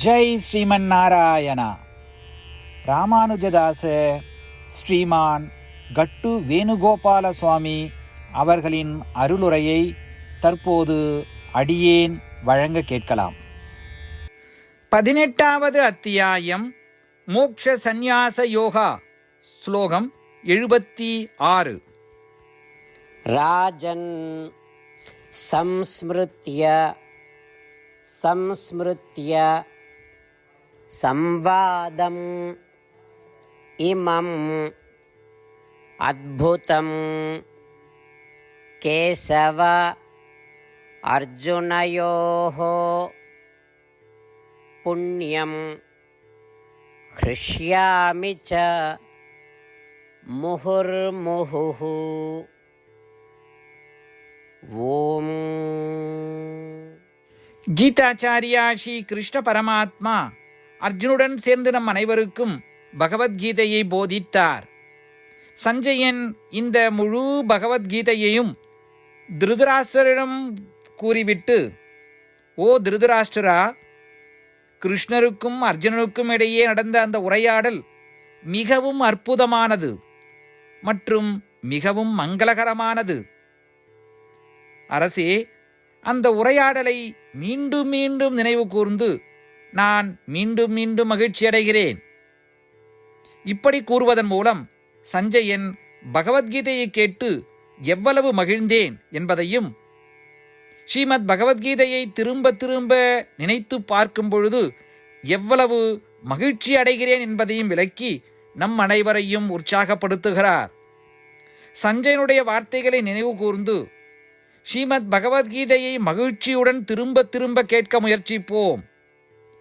ஜெய் ஸ்ரீமன் நாராயணா. ராமானுஜதாச ஸ்ரீமான் கட்டு வேணுகோபால சுவாமி அவர்களின் அருளுரையை தற்போது அடியேன் வழங்க கேட்கலாம். 18வது அத்தியாயம் மோக்ஷ சந்நியாச யோகா. ஸ்லோகம் 76. ராஜன் சம்ஸ்மிருத்ய சம்வாதம் இமம் அத்புதம் கேசவ அர்ஜுனயோः புண்ணியம் ஹ்ருஷ்யாமி ச முஹுர்முஹுः. ஓம். கீதாச்சாரியா ஸ்ரீ கிருஷ்ண பரமாத்மா அர்ஜுனுடன் சேர்ந்து நம் அனைவருக்கும் பகவத்கீதையை போதித்தார். சஞ்சயன் இந்த முழு பகவத்கீதையையும் திருதராஷ்டிரரிடம் கூறிவிட்டு, ஓ திருதராஷ்டிரா, கிருஷ்ணருக்கும் அர்ஜுனனுக்கும் இடையே நடந்த அந்த உரையாடல் மிகவும் அற்புதமானது மற்றும் மிகவும் மங்களகரமானது. அரசே, அந்த உரையாடலை மீண்டும் மீண்டும் நினைவு கூர்ந்து நான் மீண்டும் மீண்டும் மகிழ்ச்சி அடைகிறேன். இப்படி கூறுவதன் மூலம் சஞ்சயன் பகவத்கீதையை கேட்டு எவ்வளவு மகிழ்ந்தேன் என்பதையும், ஸ்ரீமத் பகவத்கீதையை திரும்ப திரும்ப நினைத்து பார்க்கும் பொழுது எவ்வளவு மகிழ்ச்சி அடைகிறேன் என்பதையும் விளக்கி நம் அனைவரையும் உற்சாகப்படுத்துகிறார். சஞ்சயனுடைய வார்த்தைகளை நினைவு கூர்ந்து ஸ்ரீமத் பகவத்கீதையை மகிழ்ச்சியுடன் திரும்ப திரும்ப கேட்க முயற்சிப்போம்.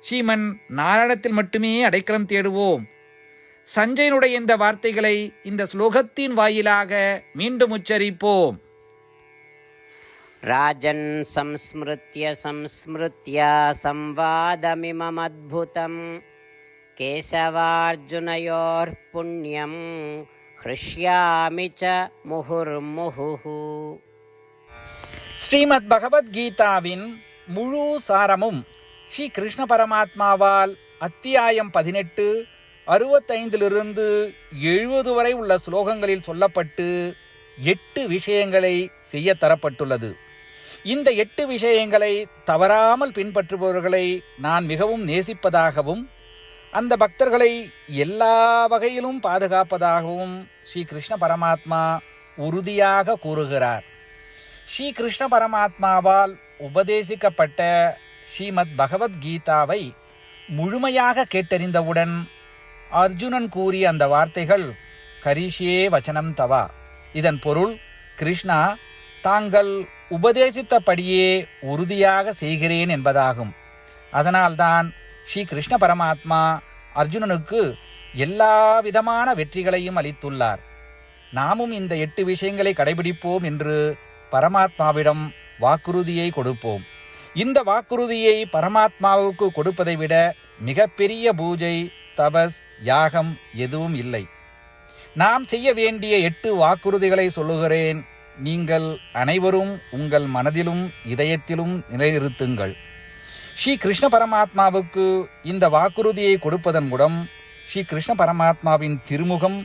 ஸ்ரீமன் நாராயணத்தில் மட்டுமே அடைக்கலம் தேடுவோம். சஞ்சயனுடைய இந்த வார்த்தைகளை இந்த ஸ்லோகத்தின் வாயிலாக மீண்டும் உச்சரிப்போம். ராஜன் சம்ஸ்மிருத்ய சம்வாதமிமம் அத்புதம் கேசவார்ஜுனயோர் புண்ணியம் ஹ்ருஷ்யாமி ச முஹுர்முஹுः. ஸ்ரீமத் பகவத்கீதாவின் முழு சாரமும் ஸ்ரீ கிருஷ்ண பரமாத்மாவால் அத்தியாயம் 18, 65 70 வரை உள்ள ஸ்லோகங்களில் சொல்லப்பட்டு 8 விஷயங்களை செய்ய தரப்பட்டுள்ளது. இந்த 8 விஷயங்களை தவறாமல் பின்பற்றுபவர்களை நான் மிகவும் நேசிப்பதாகவும் அந்த பக்தர்களை எல்லா வகையிலும் பாதுகாப்பதாகவும் ஸ்ரீ கிருஷ்ண பரமாத்மா உறுதியாக கூறுகிறார். ஸ்ரீ கிருஷ்ண பரமாத்மாவால் உபதேசிக்கப்பட்ட ஸ்ரீமத் பகவத்கீதாவை முழுமையாக கேட்டறிந்தவுடன் அர்ஜுனன் கூறிய அந்த வார்த்தைகள் கரிஷ்யே வச்சனம் தவா. இதன் பொருள், கிருஷ்ணா, தாங்கள் உபதேசித்தபடியே உறுதியாக செய்கிறேன் என்பதாகும். அதனால்தான் ஸ்ரீ கிருஷ்ண பரமாத்மா அர்ஜுனனுக்கு எல்லா விதமான வெற்றிகளையும் அளித்துள்ளார். நாமும் இந்த 8 விஷயங்களை கடைபிடிப்போம் என்று பரமாத்மாவிடம் வாக்குறுதியை கொடுப்போம். இந்த வாக்குறுதியை பரமாத்மாவுக்கு கொடுப்பதை விட மிகப்பெரிய பூஜை, தபஸ், யாகம் எதுவும் இல்லை. நாம் செய்ய வேண்டிய 8 வாக்குறுதிகளை சொல்லுகிறேன். நீங்கள் அனைவரும் உங்கள் மனதிலும் இதயத்திலும் நிலைநிறுத்துங்கள். ஸ்ரீ கிருஷ்ண பரமாத்மாவுக்கு இந்த வாக்குறுதியை கொடுப்பதன் மூலம் ஸ்ரீ கிருஷ்ண பரமாத்மாவின் திருமுகம்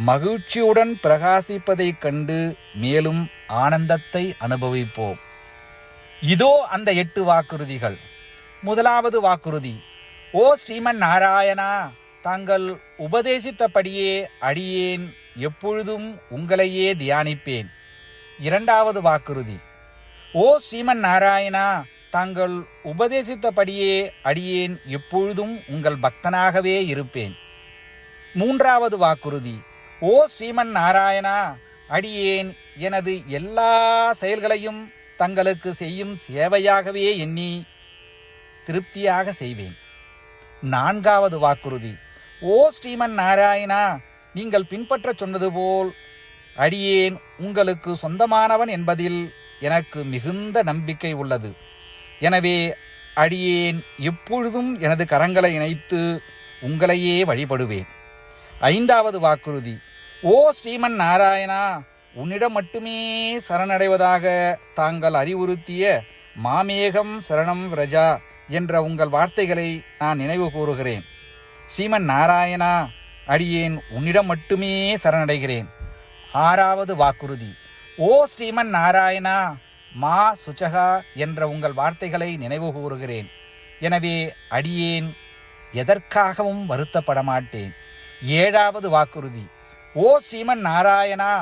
மகிழ்ச்சியுடன் பிரகாசிப்பதைக் கண்டு மேலும் ஆனந்தத்தை அனுபவிப்போம். இதோ அந்த 8 வாக்குறுதிகள். முதலாவது வாக்குறுதி, ஓ ஸ்ரீமன் நாராயணா, தாங்கள் உபதேசித்தபடியே அடியேன் எப்பொழுதும் உங்களையே தியானிப்பேன். இரண்டாவது வாக்குறுதி, ஓ ஸ்ரீமன் நாராயணா, தாங்கள் உபதேசித்தபடியே அடியேன் எப்பொழுதும் உங்கள் பக்தனாகவே இருப்பேன். மூன்றாவது வாக்குறுதி, ஓ ஸ்ரீமன் நாராயணா, அடியேன் எனது எல்லா செயல்களையும் தங்களுக்கு செய்யும் சேவையாகவே எண்ணி திருப்தியாக செய்வேன். நான்காவது வாக்குறுதி, ஓ ஸ்ரீமன் நாராயணா, நீங்கள் பின்பற்ற சொன்னது போல் அடியேன் உங்களுக்கு சொந்தமானவன் என்பதில் எனக்கு மிகுந்த நம்பிக்கை உள்ளது. எனவே அடியேன் எப்பொழுதும் எனது கரங்களை இணைத்து உங்களையே வழிபடுவேன். ஐந்தாவது வாக்குறுதி, ஓ ஸ்ரீமன் நாராயணா, உன்னிடம் மட்டுமே சரணடைவதாக தாங்கள் அறிவுறுத்திய மாமேகம் சரணம் விரஜா என்ற உங்கள் வார்த்தைகளை நான் நினைவு கூறுகிறேன். ஸ்ரீமன் நாராயணா, அடியேன் உன்னிடம் மட்டுமே சரணடைகிறேன். 6வது வாக்குறுதி. ஓ ஸ்ரீமன் நாராயணா, மா சுச்சகா என்ற உங்கள் வார்த்தைகளை நினைவு கூறுகிறேன். எனவே அடியேன் எதற்காகவும் வருத்தப்பட மாட்டேன். 7வது வாக்குறுதி. ஓ ஸ்ரீமன் நாராயணா,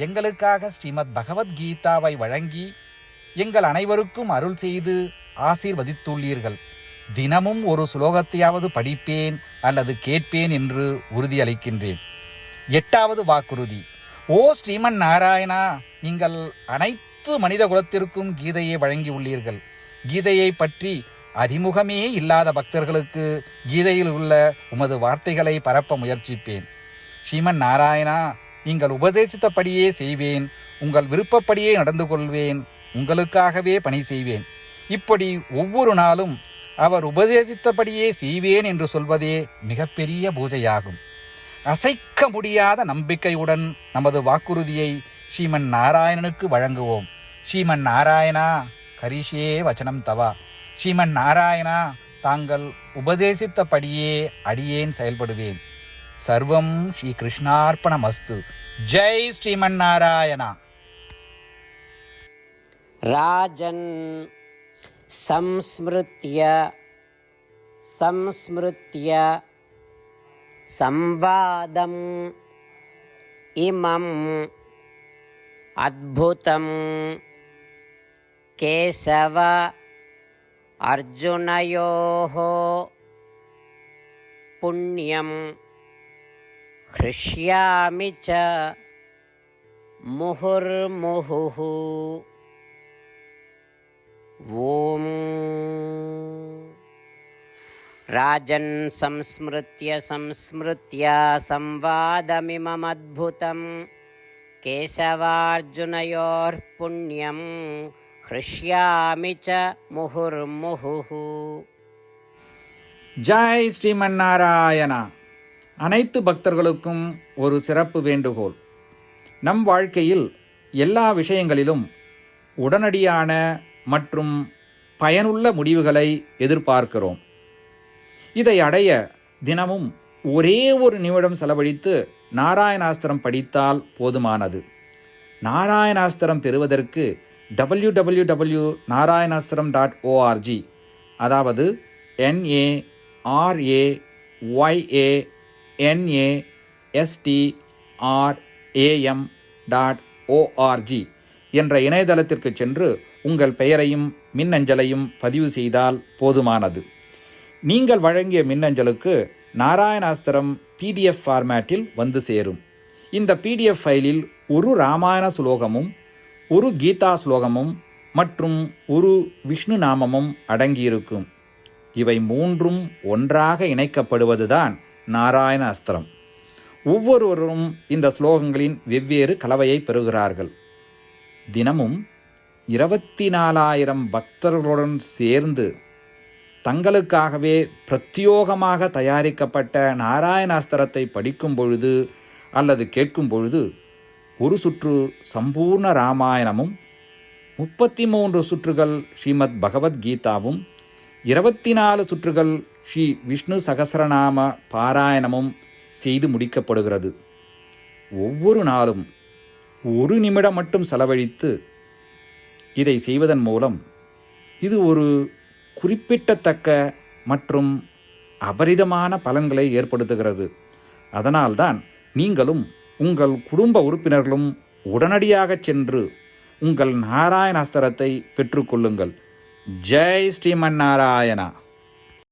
எங்களுக்காக ஸ்ரீமத் பகவத்கீதாவை வழங்கி எங்கள் அனைவருக்கும் அருள் செய்து ஆசீர்வதித்துள்ளீர்கள். தினமும் ஒரு சுலோகத்தையாவது படிப்பேன் அல்லது கேட்பேன் என்று உறுதியளிக்கின்றேன். 8வது வாக்குறுதி. ஓ ஸ்ரீமன் நாராயணா, நீங்கள் அனைத்து மனித குலத்திற்கும் கீதையை வழங்கியுள்ளீர்கள். கீதையை பற்றி அறிமுகமே இல்லாத பக்தர்களுக்கு கீதையில் உள்ள உமது வார்த்தைகளை பரப்ப முயற்சிப்பேன். ஸ்ரீமன் நாராயணா, நீங்கள் உபதேசித்தபடியே செய்வேன். உங்கள் விருப்பப்படியே நடந்து கொள்வேன். உங்களுக்காகவே பணி செய்வேன். இப்படி ஒவ்வொரு நாளும் அவர் உபதேசித்தபடியே செய்வேன் என்று சொல்வதே மிகப்பெரிய பூஜையாகும். அசைக்க முடியாத நம்பிக்கையுடன் நமது வாக்குறுதியை ஸ்ரீமன் நாராயணனுக்கு வழங்குவோம். ஸ்ரீமன் நாராயணா, கரிஷே வச்சனம் தவா. ஸ்ரீமன் நாராயணா, தாங்கள் உபதேசித்தபடியே அடியேன் செயல்படுவேன். சர்வம் ஸ்ரீ கிருஷ்ணார்ப்பணமஸ்து. ஜெய் ஸ்ரீமன் நாராயணா. ராஜன் சம்ஸ்மிருத்ய சம்வாதம் இமம் அத்புதம் கேசவ அர்ஜுனயோः புண்ணியம் ஹ்ருஷ்யாமி ச முஹுர்முஹுः. ஓம் ராஜன் சம்ஸ்மிருத்ய சம்வாதமிமமத்புதம் கேசவார்ஜுனயோர் புண்ணியம் ஹ்ருஷ்யாமி ச முஹுர்முஹுः. ஜெய் ஸ்ரீமன் நாராயணா. அனைத்து பக்தர்களுக்கும் ஒரு சிறப்பு வேண்டுகோள். நம் வாழ்க்கையில் எல்லா விஷயங்களிலும் உடனடியான மற்றும் பயனுள்ள முடிவுகளை எதிர்பார்க்கிறோம். இதை அடைய தினமும் ஒரே ஒரு நிமிடம் செலவழித்து நாராயணாஸ்திரம் படித்தால் போதுமானது. நாராயணாஸ்திரம் பெறுவதற்கு www.narayanaastram.org, அதாவது NARAYANASTRAM.org என்ற இணையதளத்திற்கு சென்று உங்கள் பெயரையும் மின்னஞ்சலையும் பதிவு செய்தால் போதுமானது. நீங்கள் வழங்கிய மின்னஞ்சலுக்கு நாராயணாஸ்திரம் PDF ஃபார்மேட்டில் வந்து சேரும். இந்த PDF ஃபைலில் ஒரு ராமாயண சுலோகமும் ஒரு கீதா ஸ்லோகமும் மற்றும் ஒரு விஷ்ணு நாமமும் அடங்கியிருக்கும். இவை மூன்றும் ஒன்றாக இணைக்கப்படுவதுதான் நாராயண அஸ்திரம். ஒவ்வொருவரும் இந்த ஸ்லோகங்களின் வெவ்வேறு கலவையை பெறுகிறார்கள். தினமும் 24,000 பக்தர்களுடன் சேர்ந்து தங்களுக்காகவே பிரத்யோகமாக தயாரிக்கப்பட்ட நாராயணாஸ்திரத்தை படிக்கும் பொழுது அல்லது கேட்கும் பொழுது ஒரு சுற்று சம்பூர்ண ராமாயணமும் 33 சுற்றுகள் ஸ்ரீமத் பகவத்கீதாவும் 24 சுற்றுகள் ஸ்ரீ விஷ்ணு சகஸ்ரநாம பாராயணமும் செய்து முடிக்கப்படுகிறது. ஒவ்வொரு நாளும் ஒரு நிமிடம் மட்டும் செலவழித்து இதை செய்வதன் மூலம் இது ஒரு குறிப்பிடத்தக்க மற்றும் அபரிதமான பலன்களை ஏற்படுத்துகிறது. அதனால்தான் நீங்களும் உங்கள் குடும்ப உறுப்பினர்களும் உடனடியாக சென்று உங்கள் நாராயணாஸ்திரத்தை பெற்றுக்கொள்ளுங்கள். ஜெய் ஸ்ரீமன் நாராயணா.